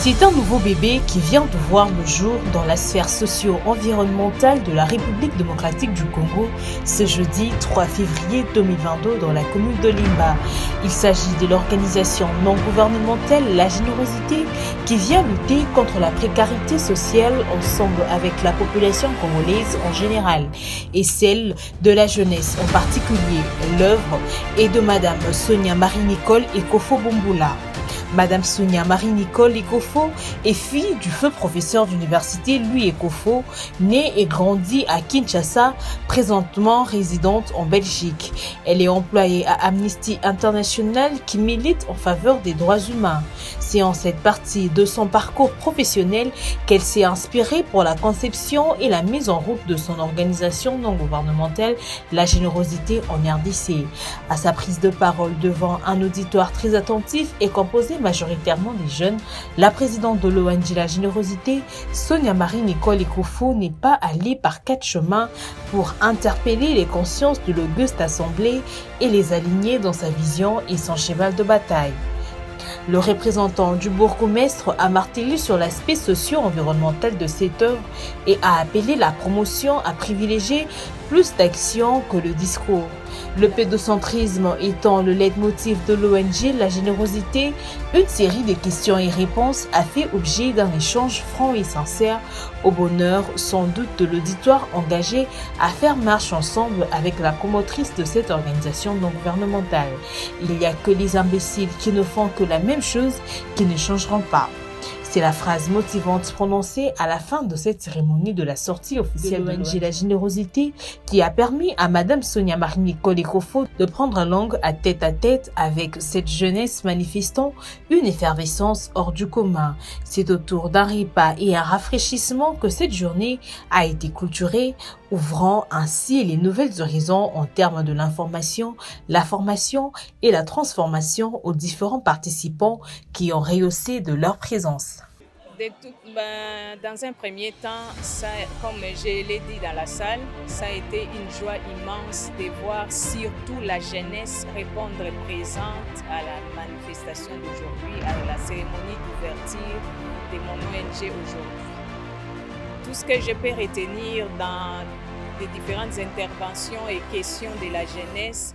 C'est un nouveau bébé qui vient de voir le jour dans la sphère socio-environnementale de la République démocratique du Congo ce jeudi 3 février 2022 dans la commune de Limba. Il s'agit de l'organisation non gouvernementale La Générosité qui vient lutter contre la précarité sociale ensemble avec la population congolaise en général et celle de la jeunesse en particulier. L'œuvre est de Madame Sonia Marie-Nicole Ekofo Bombula. Madame Sonia Marie-Nicole Ekofo est fille du feu professeur d'université Louis Ekofo, née et grandie à Kinshasa, présentement résidente en Belgique. Elle est employée à Amnesty International qui milite en faveur des droits humains. C'est en cette partie de son parcours professionnel qu'elle s'est inspirée pour la conception et la mise en route de son organisation non gouvernementale La Générosité en RDC. À sa prise de parole devant un auditoire très attentif et composé majoritairement des jeunes, la présidente de l'ONG La Générosité, Sonia Marie-Nicole Ekofo, n'est pas allée par quatre chemins pour interpeller les consciences de l'auguste assemblée et les aligner dans sa vision et son cheval de bataille. Le représentant du bourgmestre a martelé sur l'aspect socio-environnemental de cette œuvre et a appelé la promotion à privilégier plus d'action que le discours. Le pédocentrisme étant le leitmotiv de l'ONG La Générosité, une série de questions et réponses a fait objet d'un échange franc et sincère au bonheur sans doute de l'auditoire engagé à faire marche ensemble avec la promotrice de cette organisation non gouvernementale. Il n'y a que les imbéciles qui ne font que la même chose qui ne changeront pas. C'est la phrase motivante prononcée à la fin de cette cérémonie de la sortie officielle de l'ONG La Générosité qui a permis à Madame Sonia Marie-Nicole Ekofo de prendre langue à tête avec cette jeunesse manifestant une effervescence hors du commun. C'est autour d'un repas et un rafraîchissement que cette journée a été clôturée, ouvrant ainsi les nouvelles horizons en termes de l'information, la formation et la transformation aux différents participants qui ont rehaussé de leur présence. Dans un premier temps, comme je l'ai dit dans la salle, ça a été une joie immense de voir surtout la jeunesse répondre présente à la manifestation d'aujourd'hui, à la cérémonie d'ouverture de mon ONG aujourd'hui. Tout ce que je peux retenir dans les différentes interventions et questions de la jeunesse,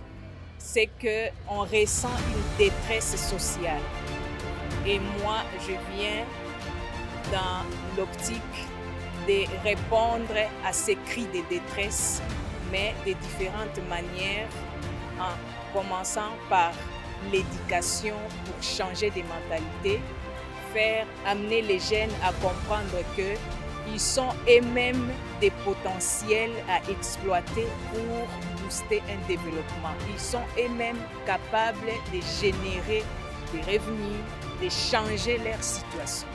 c'est qu'on ressent une détresse sociale. Et moi, je viens dans l'optique de répondre à ces cris de détresse, mais de différentes manières, en commençant par l'éducation pour changer des mentalités, amener les jeunes à comprendre qu'ils sont eux-mêmes des potentiels à exploiter pour booster un développement. Ils sont eux-mêmes capables de générer des revenus, de changer leur situation.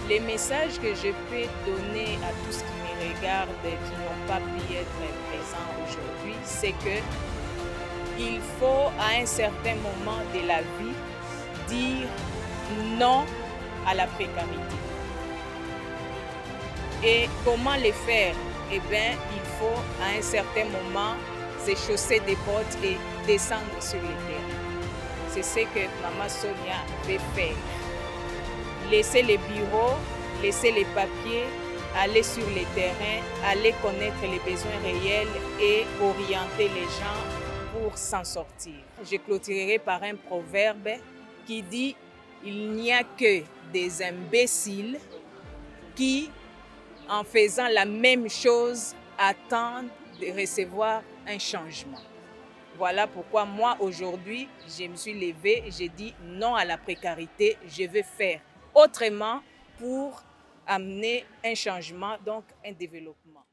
Les messages que je peux donner à tous qui me regardent et qui n'ont pas pu être présents aujourd'hui, c'est qu'il faut à un certain moment de la vie dire non à la précarité. Et comment le faire? Eh bien, il faut à un certain moment se chausser des bottes et descendre sur le terrain. C'est ce que Maman Sonia veut faire. Laisser les bureaux, laisser les papiers, aller sur le terrain, aller connaître les besoins réels et orienter les gens pour s'en sortir. Je clôturerai par un proverbe qui dit « Il n'y a que des imbéciles qui, en faisant la même chose, attendent de recevoir un changement. » Voilà pourquoi moi, aujourd'hui, je me suis levée et j'ai dit non à la précarité. Je veux faire autrement pour amener un changement, donc un développement.